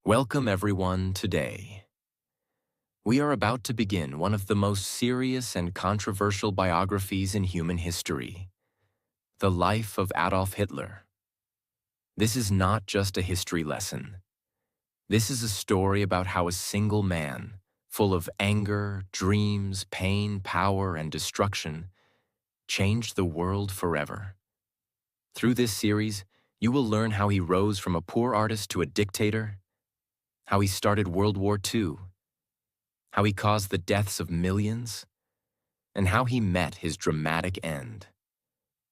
Welcome everyone today. We are about to begin one of the most serious and controversial biographies in human history, the life of Adolf Hitler. This is not just a history lesson. This is a story about how a single man, full of anger, dreams, pain, power, and destruction, changed the world forever. Through this series, you will learn how he rose from a poor artist to a dictator, how he started World War II, how he caused the deaths of millions, and how he met his dramatic end.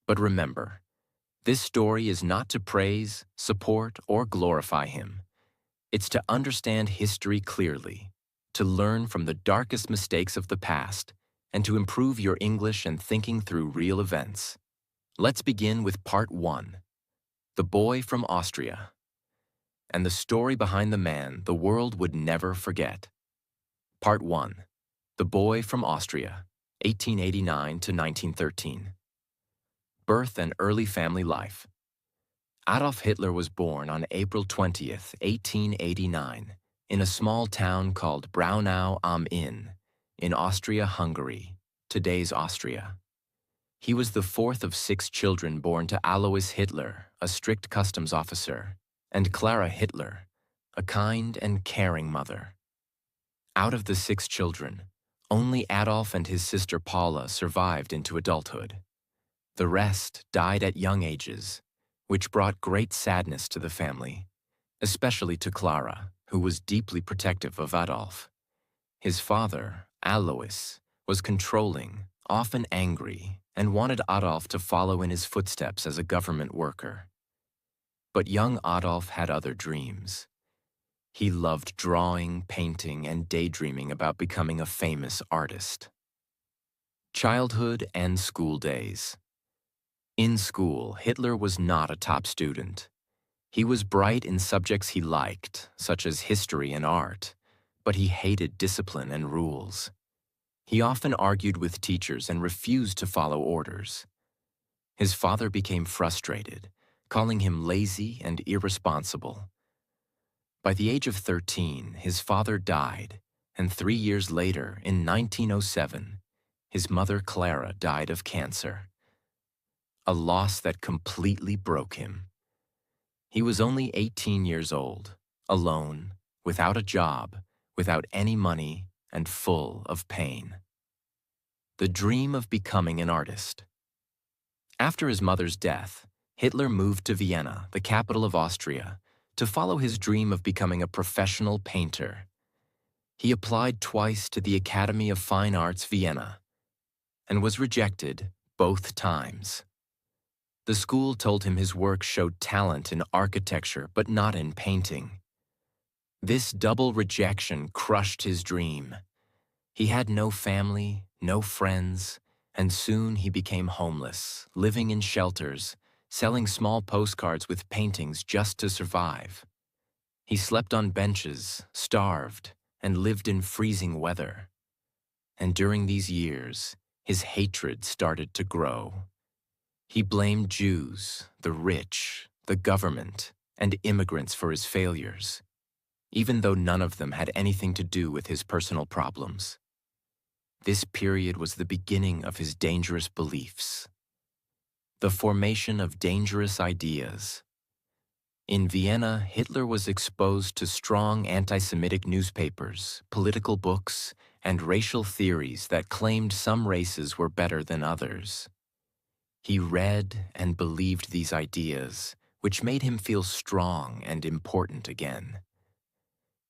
But remember, this story is not to praise, support, or glorify him. It's to understand history clearly, to learn from the darkest mistakes of the past, and to improve your English and thinking through real events. Let's begin with Part 1, The Boy from Austria, and the story behind the man the world would never forget. Part 1, The Boy from Austria, 1889 to 1913. Birth and early family life. Adolf Hitler was born on April 20th, 1889, in a small town called Braunau am Inn, in Austria-Hungary, today's Austria. He was the fourth of 6 children born to Alois Hitler, a strict customs officer, and Clara Hitler, a kind and caring mother. Out of the 6 children, only Adolf and his sister Paula survived into adulthood. The rest died at young ages, which brought great sadness to the family, especially to Clara, who was deeply protective of Adolf. His father, Alois, was controlling, often angry, and wanted Adolf to follow in his footsteps as a government worker. But young Adolf had other dreams. He loved drawing, painting, and daydreaming about becoming a famous artist. Childhood and school days. In school, Hitler was not a top student. He was bright in subjects he liked, such as history and art, but he hated discipline and rules. He often argued with teachers and refused to follow orders. His father became frustrated, calling him lazy and irresponsible. By the age of 13, his father died, and 3 years later, in 1907, his mother Clara died of cancer. A loss that completely broke him. He was only 18 years old, alone, without a job, without any money, and full of pain. The dream of becoming an artist. After his mother's death, Hitler moved to Vienna, the capital of Austria, to follow his dream of becoming a professional painter. He applied twice to the Academy of Fine Arts, Vienna, and was rejected both times. The school told him his work showed talent in architecture but not in painting. This double rejection crushed his dream. He had no family, no friends, and soon he became homeless, living in shelters, selling small postcards with paintings just to survive. He slept on benches, starved, and lived in freezing weather. And during these years, his hatred started to grow. He blamed Jews, the rich, the government, and immigrants for his failures, even though none of them had anything to do with his personal problems. This period was the beginning of his dangerous beliefs. The formation of dangerous ideas. In Vienna, Hitler was exposed to strong anti-Semitic newspapers, political books, and racial theories that claimed some races were better than others. He read and believed these ideas, which made him feel strong and important again.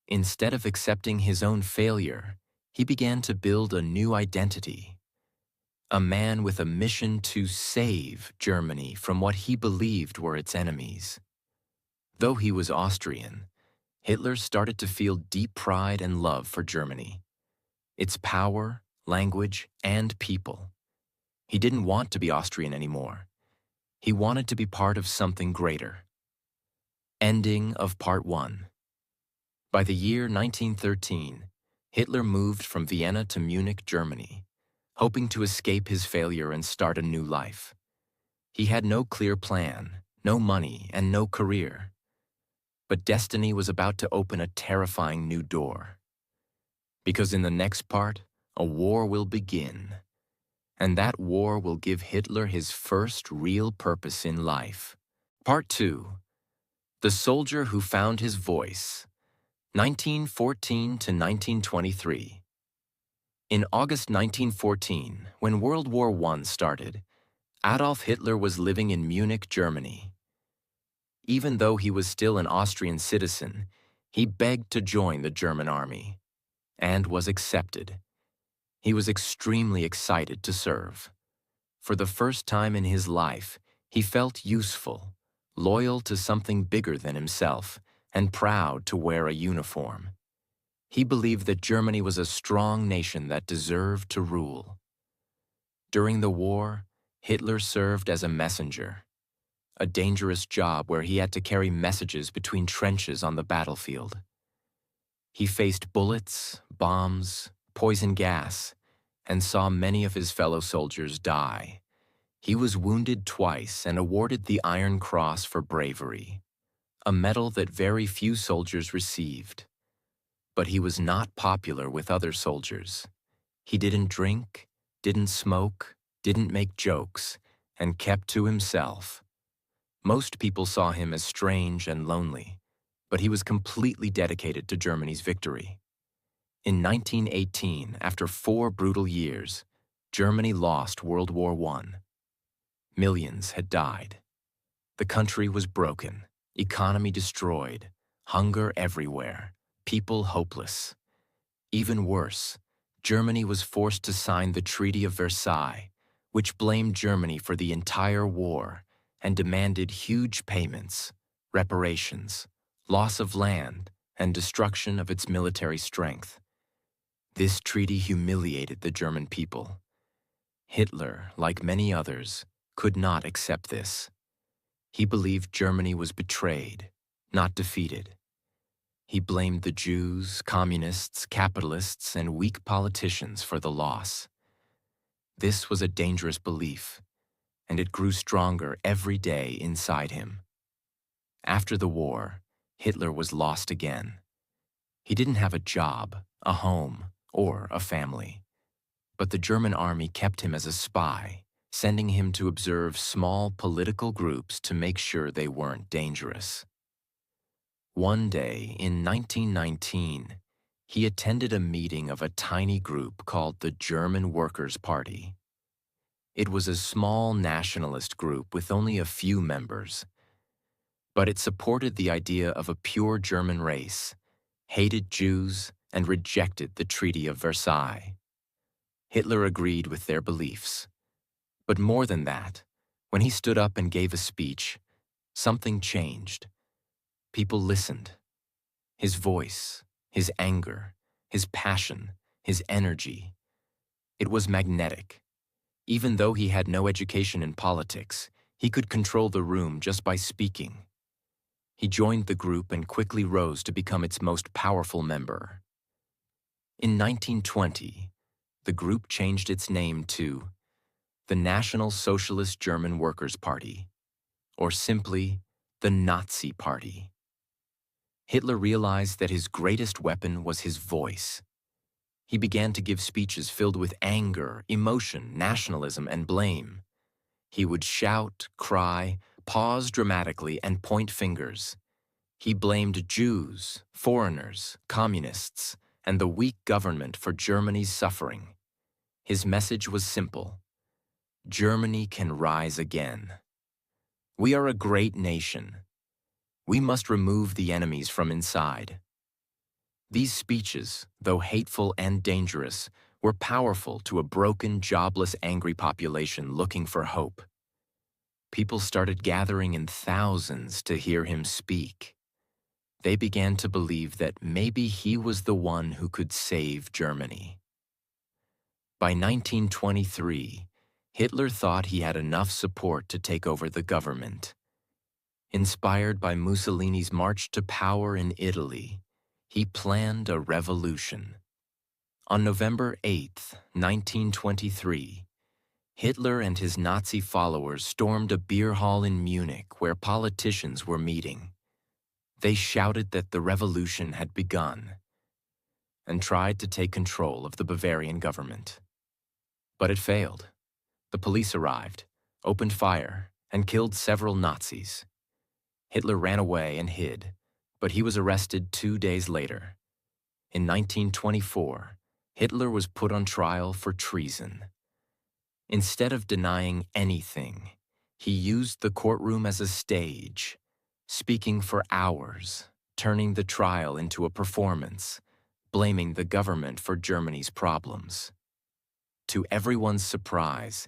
Instead of accepting his own failure, he began to build a new identity. A man with a mission to save Germany from what he believed were its enemies. Though he was Austrian, Hitler started to feel deep pride and love for Germany, its power, language, and people. He didn't want to be Austrian anymore. He wanted to be part of something greater. Ending of Part 1. By the year 1913, Hitler moved from Vienna to Munich, Germany, hoping to escape his failure and start a new life. He had no clear plan, no money, and no career. But destiny was about to open a terrifying new door. Because in the next part, a war will begin. And that war will give Hitler his first real purpose in life. Part 2. The Soldier Who Found His Voice, 1914 to 1923. In August 1914, when World War I started, Adolf Hitler was living in Munich, Germany. Even though he was still an Austrian citizen, he begged to join the German army, and was accepted. He was extremely excited to serve. For the first time in his life, he felt useful, loyal to something bigger than himself, and proud to wear a uniform. He believed that Germany was a strong nation that deserved to rule. During the war, Hitler served as a messenger, a dangerous job where he had to carry messages between trenches on the battlefield. He faced bullets, bombs, poison gas, and saw many of his fellow soldiers die. He was wounded twice and awarded the Iron Cross for bravery, a medal that very few soldiers received. But he was not popular with other soldiers. He didn't drink, didn't smoke, didn't make jokes, and kept to himself. Most people saw him as strange and lonely, but he was completely dedicated to Germany's victory. In 1918, after 4 brutal years, Germany lost World War I. Millions had died. The country was broken, economy destroyed, hunger everywhere, people hopeless. Even worse, Germany was forced to sign the Treaty of Versailles, which blamed Germany for the entire war and demanded huge payments, reparations, loss of land, and destruction of its military strength. This treaty humiliated the German people. Hitler, like many others, could not accept this. He believed Germany was betrayed, not defeated. He blamed the Jews, communists, capitalists, and weak politicians for the loss. This was a dangerous belief, and it grew stronger every day inside him. After the war, Hitler was lost again. He didn't have a job, a home, or a family. But the German army kept him as a spy, sending him to observe small political groups to make sure they weren't dangerous. One day, in 1919, he attended a meeting of a tiny group called the German Workers' Party. It was a small nationalist group with only a few members, but it supported the idea of a pure German race, hated Jews, and rejected the Treaty of Versailles. Hitler agreed with their beliefs. But more than that, when he stood up and gave a speech, something changed. People listened. His voice, his anger, his passion, his energy. It was magnetic. Even though he had no education in politics, he could control the room just by speaking. He joined the group and quickly rose to become its most powerful member. In 1920, the group changed its name to the National Socialist German Workers' Party, or simply the Nazi Party. Hitler realized that his greatest weapon was his voice. He began to give speeches filled with anger, emotion, nationalism, and blame. He would shout, cry, pause dramatically, and point fingers. He blamed Jews, foreigners, communists, and the weak government for Germany's suffering. His message was simple: Germany can rise again. We are a great nation. We must remove the enemies from inside. These speeches, though hateful and dangerous, were powerful to a broken, jobless, angry population looking for hope. People started gathering in thousands to hear him speak. They began to believe that maybe he was the one who could save Germany. By 1923, Hitler thought he had enough support to take over the government. Inspired by Mussolini's march to power in Italy, he planned a revolution. On November 8, 1923, Hitler and his Nazi followers stormed a beer hall in Munich where politicians were meeting. They shouted that the revolution had begun and tried to take control of the Bavarian government. But it failed. The police arrived, opened fire, and killed several Nazis. Hitler ran away and hid, but he was arrested 2 days later. In 1924, Hitler was put on trial for treason. Instead of denying anything, he used the courtroom as a stage, speaking for hours, turning the trial into a performance, blaming the government for Germany's problems. To everyone's surprise,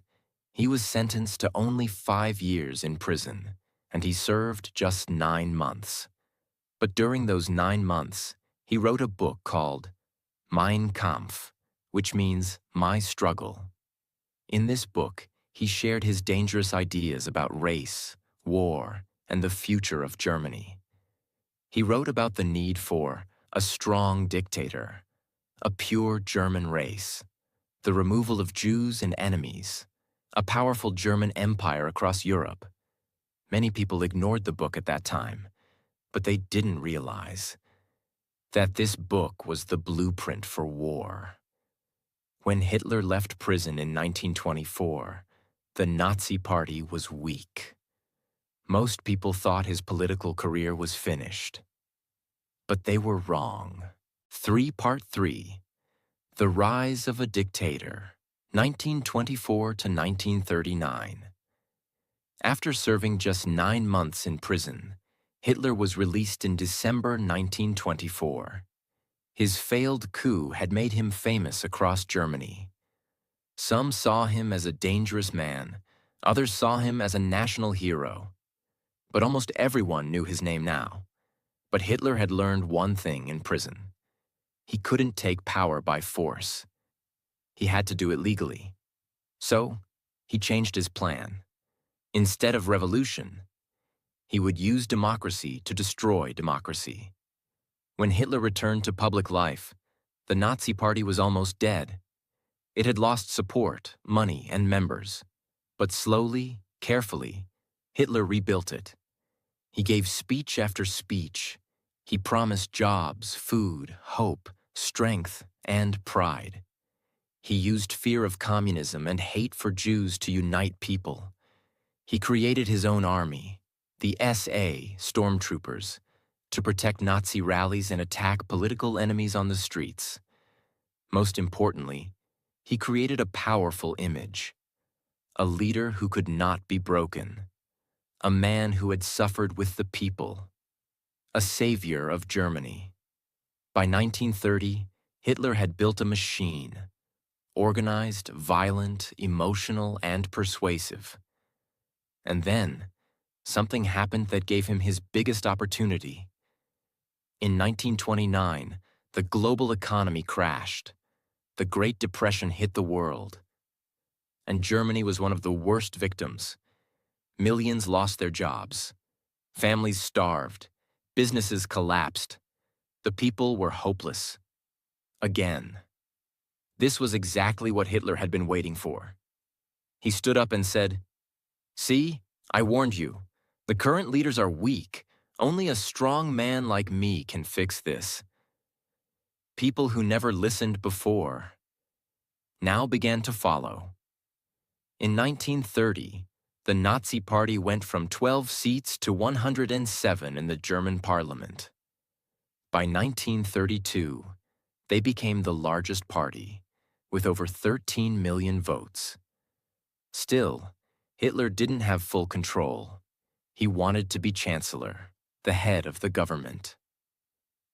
he was sentenced to only 5 years in prison, and he served just 9 months. But during those 9 months, he wrote a book called Mein Kampf, which means My Struggle. In this book, he shared his dangerous ideas about race, war, and the future of Germany. He wrote about the need for a strong dictator, a pure German race, the removal of Jews and enemies, a powerful German empire across Europe. Many people ignored the book at that time, but they didn't realize that this book was the blueprint for war. When Hitler left prison in 1924, the Nazi Party was weak. Most people thought his political career was finished. But they were wrong. Part 3, The Rise of a Dictator, 1924 to 1939. After serving just 9 months in prison, Hitler was released in December 1924. His failed coup had made him famous across Germany. Some saw him as a dangerous man, others saw him as a national hero. But almost everyone knew his name now. But Hitler had learned one thing in prison. He couldn't take power by force. He had to do it legally. So, he changed his plan. Instead of revolution, he would use democracy to destroy democracy. When Hitler returned to public life, the Nazi Party was almost dead. It had lost support, money, and members. But slowly, carefully, Hitler rebuilt it. He gave speech after speech. He promised jobs, food, hope, strength, and pride. He used fear of communism and hate for Jews to unite people. He created his own army, the SA stormtroopers, to protect Nazi rallies and attack political enemies on the streets. Most importantly, he created a powerful image, a leader who could not be broken, a man who had suffered with the people, a savior of Germany. By 1930, Hitler had built a machine, organized, violent, emotional, and persuasive. And then, something happened that gave him his biggest opportunity. In 1929, the global economy crashed. The Great Depression hit the world. And Germany was one of the worst victims. Millions lost their jobs. Families starved. Businesses collapsed. The people were hopeless. Again. This was exactly what Hitler had been waiting for. He stood up and said, "See, I warned you. The current leaders are weak. Only a strong man like me can fix this." People who never listened before now began to follow. In 1930, the Nazi Party went from 12 seats to 107 in the German parliament. By 1932, they became the largest party, with over 13 million votes. Still, Hitler didn't have full control. He wanted to be chancellor, the head of the government.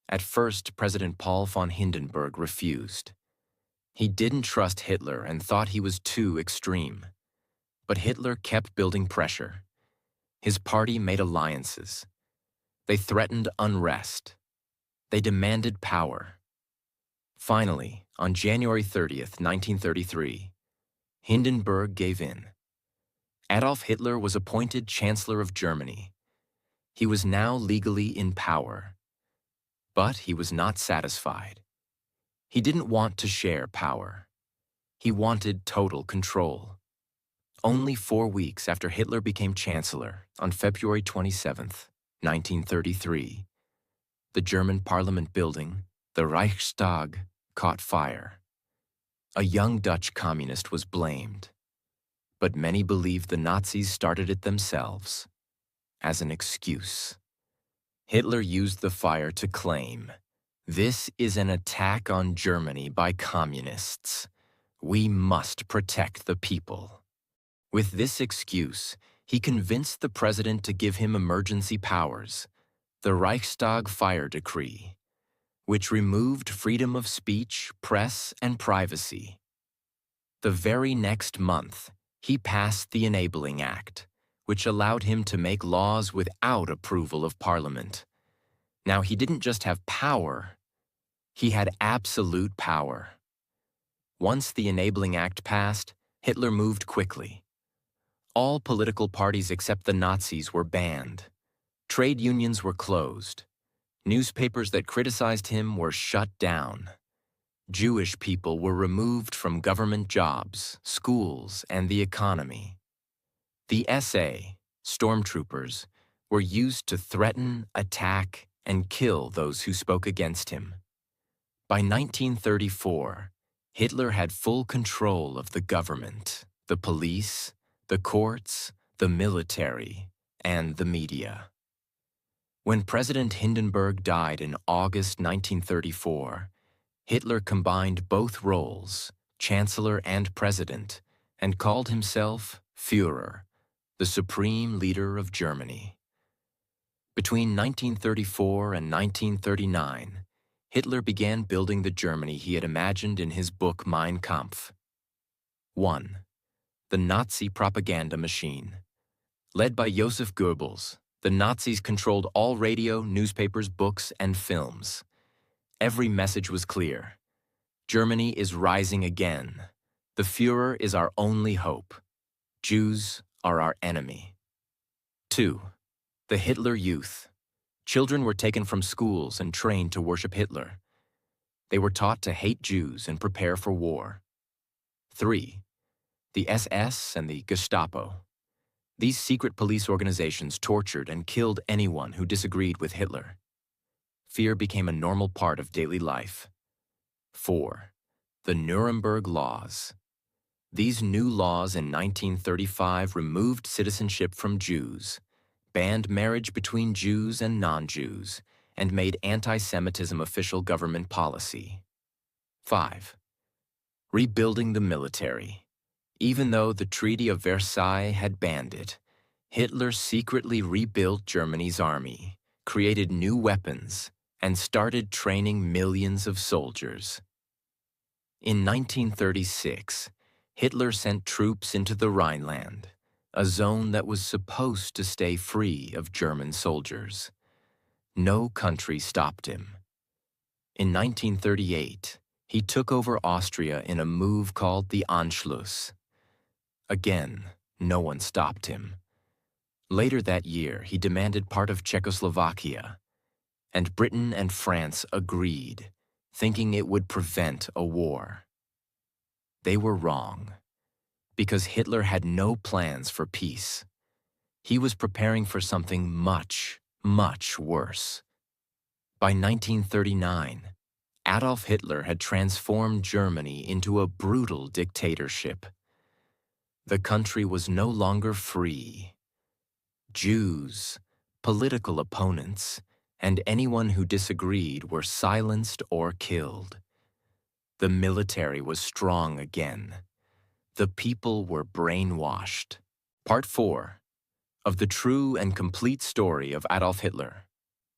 At first, President Paul von Hindenburg refused. He didn't trust Hitler and thought he was too extreme. But Hitler kept building pressure. His party made alliances. They threatened unrest. They demanded power. Finally, on January 30th, 1933, Hindenburg gave in. Adolf Hitler was appointed Chancellor of Germany. He was now legally in power. But he was not satisfied. He didn't want to share power. He wanted total control. Only 4 weeks after Hitler became Chancellor, on February 27, 1933, The German parliament building, the Reichstag, caught fire. A young Dutch communist was blamed, but many believed the Nazis started it themselves, as an excuse. Hitler used the fire to claim, "This is an attack on Germany by communists. We must protect the people." With this excuse, he convinced the president to give him emergency powers, the Reichstag Fire Decree, which removed freedom of speech, press, and privacy. The very next month, he passed the Enabling Act, which allowed him to make laws without approval of Parliament. Now, he didn't just have power, he had absolute power. Once the Enabling Act passed, Hitler moved quickly. All political parties except the Nazis were banned. Trade unions were closed. Newspapers that criticized him were shut down. Jewish people were removed from government jobs, schools, and the economy. The SA, stormtroopers, were used to threaten, attack, and kill those who spoke against him. By 1934, Hitler had full control of the government, the police, the courts, the military, and the media. When President Hindenburg died in August 1934, Hitler combined both roles, chancellor and president, and called himself Führer, the supreme leader of Germany. Between 1934 and 1939, Hitler began building the Germany he had imagined in his book Mein Kampf. 1. The Nazi propaganda machine. Led by Joseph Goebbels, the Nazis controlled all radio, newspapers, books, and films. Every message was clear. Germany is rising again. The Führer is our only hope. Jews are our enemy. 2. The Hitler Youth. Children were taken from schools and trained to worship Hitler. They were taught to hate Jews and prepare for war. 3. The SS and the Gestapo. These secret police organizations tortured and killed anyone who disagreed with Hitler. Fear became a normal part of daily life. 4. The Nuremberg Laws. These new laws in 1935 removed citizenship from Jews, banned marriage between Jews and non-Jews, and made anti-Semitism official government policy. 5. Rebuilding the military. Even though the Treaty of Versailles had banned it, Hitler secretly rebuilt Germany's army, created new weapons, and started training millions of soldiers. In 1936, Hitler sent troops into the Rhineland, a zone that was supposed to stay free of German soldiers. No country stopped him. In 1938, he took over Austria in a move called the Anschluss. Again, no one stopped him. Later that year, he demanded part of Czechoslovakia, and Britain and France agreed, thinking it would prevent a war. They were wrong, because Hitler had no plans for peace. He was preparing for something much, much worse. By 1939, Adolf Hitler had transformed Germany into a brutal dictatorship. The country was no longer free. Jews, political opponents, and anyone who disagreed were silenced or killed. The military was strong again. The people were brainwashed. Part 4 of the true and complete story of Adolf Hitler.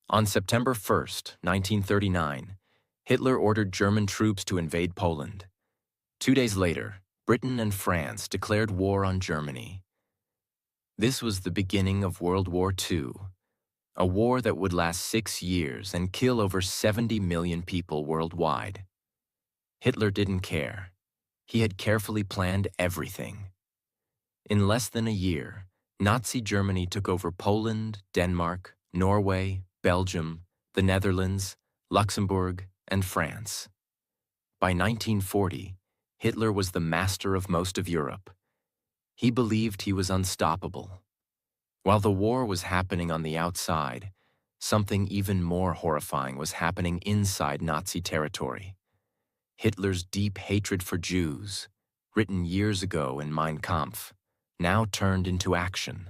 On September 1st, 1939, Hitler ordered German troops to invade Poland. 2 days later, Britain and France declared war on Germany. This was the beginning of World War II, a war that would last 6 years and kill over 70 million people worldwide. Hitler didn't care. He had carefully planned everything. In less than a year, Nazi Germany took over Poland, Denmark, Norway, Belgium, the Netherlands, Luxembourg, and France. By 1940, Hitler was the master of most of Europe. He believed he was unstoppable. While the war was happening on the outside, something even more horrifying was happening inside Nazi territory. Hitler's deep hatred for Jews, written years ago in Mein Kampf, now turned into action.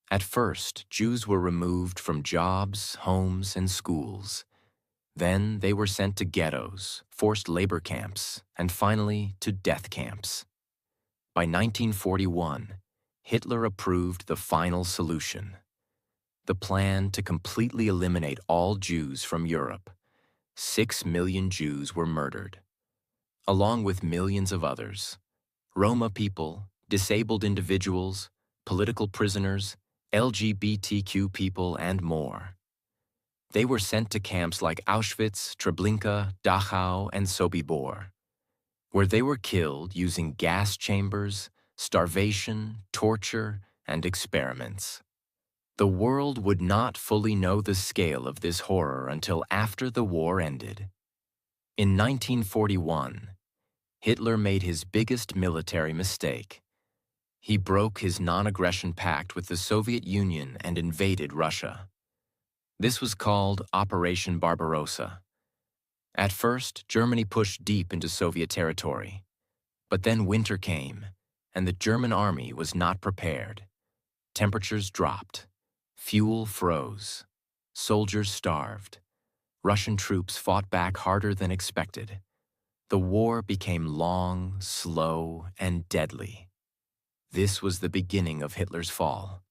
At first, Jews were removed from jobs, homes, and schools. Then they were sent to ghettos, forced labor camps, and finally to death camps. By 1941, Hitler approved the final solution: the plan to completely eliminate all Jews from Europe. 6 million Jews were murdered, along with millions of others: Roma people, disabled individuals, political prisoners, LGBTQ people, and more. They were sent to camps like Auschwitz, Treblinka, Dachau, and Sobibor, where they were killed using gas chambers, starvation, torture, and experiments. The world would not fully know the scale of this horror until after the war ended. In 1941, Hitler made his biggest military mistake. He broke his non-aggression pact with the Soviet Union and invaded Russia. This was called Operation Barbarossa. At first, Germany pushed deep into Soviet territory. But then winter came, and the German army was not prepared. Temperatures dropped. Fuel froze. Soldiers starved. Russian troops fought back harder than expected. The war became long, slow, and deadly. This was the beginning of Hitler's fall.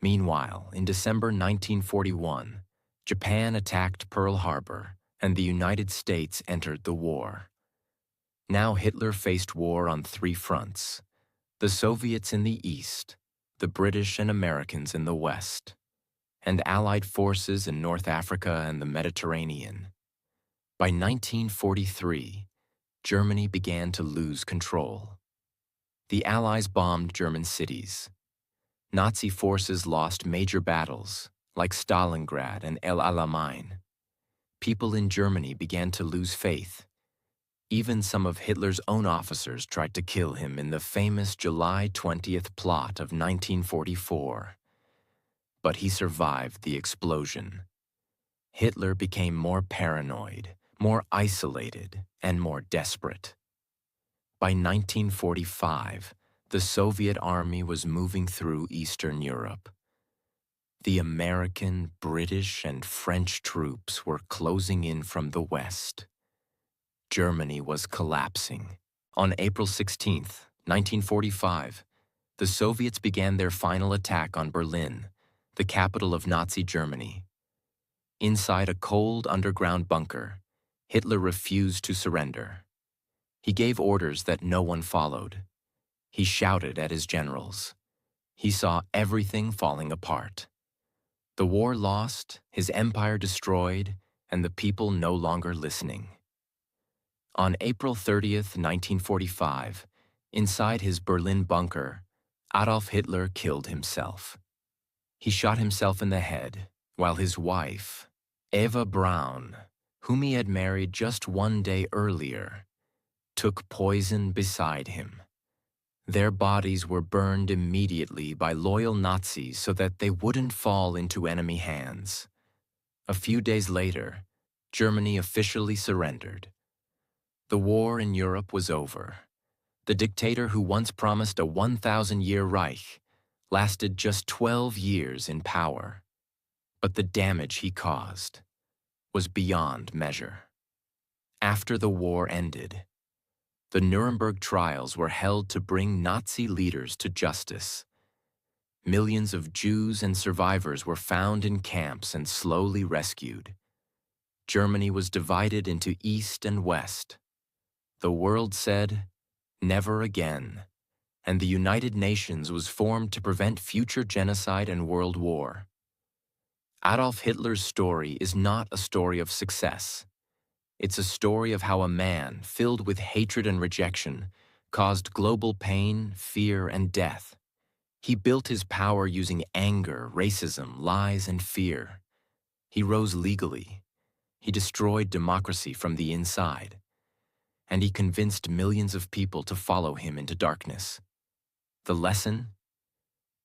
Meanwhile, in December 1941, Japan attacked Pearl Harbor, and the United States entered the war. Now Hitler faced war on 3 fronts: the Soviets in the east, the British and Americans in the west, and Allied forces in North Africa and the Mediterranean. By 1943, Germany began to lose control. The Allies bombed German cities. Nazi forces lost major battles, like Stalingrad and El Alamein. People in Germany began to lose faith. Even some of Hitler's own officers tried to kill him in the famous July 20th plot of 1944. But he survived the explosion. Hitler became more paranoid, more isolated, and more desperate. By 1945, the Soviet army was moving through Eastern Europe. The American, British, and French troops were closing in from the west. Germany was collapsing. On April 16, 1945, the Soviets began their final attack on Berlin, the capital of Nazi Germany. Inside a cold underground bunker, Hitler refused to surrender. He gave orders that no one followed. He shouted at his generals. He saw everything falling apart. The war lost, his empire destroyed, and the people no longer listening. On April 30th, 1945, inside his Berlin bunker, Adolf Hitler killed himself. He shot himself in the head, while his wife, Eva Braun, whom he had married just 1 day earlier, took poison beside him. Their bodies were burned immediately by loyal Nazis so that they wouldn't fall into enemy hands. A few days later, Germany officially surrendered. The war in Europe was over. The dictator who once promised a 1,000-year Reich lasted just 12 years in power. But the damage he caused was beyond measure. After the war ended, the Nuremberg trials were held to bring Nazi leaders to justice. Millions of Jews and survivors were found in camps and slowly rescued. Germany was divided into East and West. The world said, "Never again," and the United Nations was formed to prevent future genocide and world war. Adolf Hitler's story is not a story of success. It's a story of how a man, filled with hatred and rejection, caused global pain, fear, and death. He built his power using anger, racism, lies, and fear. He rose legally. He destroyed democracy from the inside. And he convinced millions of people to follow him into darkness. The lesson?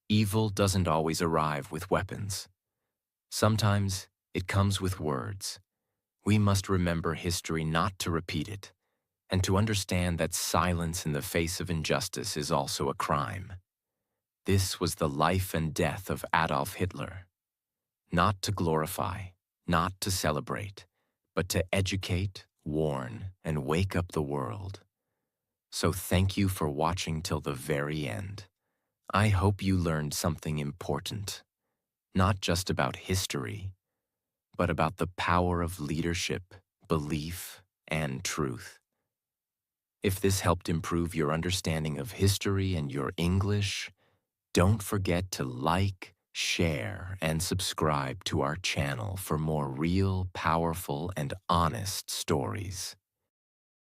Evil doesn't always arrive with weapons. Sometimes it comes with words. We must remember history not to repeat it, and to understand that silence in the face of injustice is also a crime. This was the life and death of Adolf Hitler. Not to glorify, not to celebrate, but to educate, warn, and wake up the world. So thank you for watching till the very end. I hope you learned something important, not just about history, but about the power of leadership, belief, and truth. If this helped improve your understanding of history and your English, don't forget to like, share, and subscribe to our channel for more real, powerful, and honest stories.